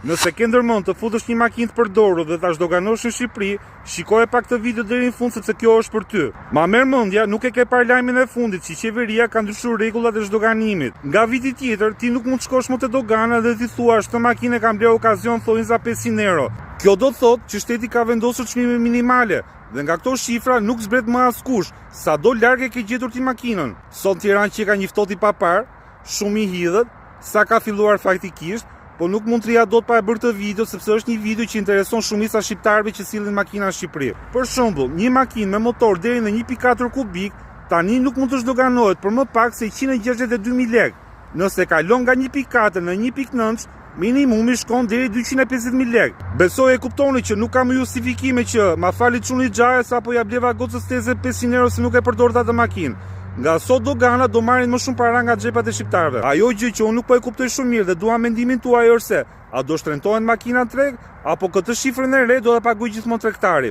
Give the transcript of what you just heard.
Nëse ke ndërmend të futësh një makinë të përdorur dhe ta zhdoganosh në Shqipëri, shikoje pak këtë video deri në fund sepse kjo është për ty. Ma merr mendja, nuk e ke parë lajmin e fundit që qeveria ka ndryshuar rregullat e zhdoganimit. Nga viti tjetër ti nuk mund të shkosh më te dogana dhe ti thuash këtë makinë kam bler okazion thojnë za 500 euro. Kjo do të thotë që shteti ka vendosur çmime minimale. Dhe nga këto shifra nuk zbret më askush, sado larg e ke gjetur ti makinën. Sot në Tiranë që ka njiftoti pa parë, shumë i hidhet, sa ka filluar faktikisht, po nuk mund të rria dot pa e bërë të video sepse është një video që intereson shumica shqiptarëve që sillin makina në Shqipëri. Për shembull, një makinë me motor deri në 1.4 kubik tani nuk mund të zhdoganohet për më pak se 162.000 lekë. Nëse kalon nga 1.4 në 1.9, minimumi shkon deri 250.000 lekë. Besoj e kuptoni që nuk kam justifikime që ma fali çuni xhaja apo ja bleva gocës teze 500 euro se nuk e përdorta atë makinë. Nga sot dogana do marrin më shumë para nga xhepat e shqiptarëve. Ajo gjë që unë nuk po e kuptoj shumë mirë dhe dua mendimin tuaj është se a do shtrëntohen makina treg apo këtë shifrën e re do ta paguajë gjithmonë tregtari.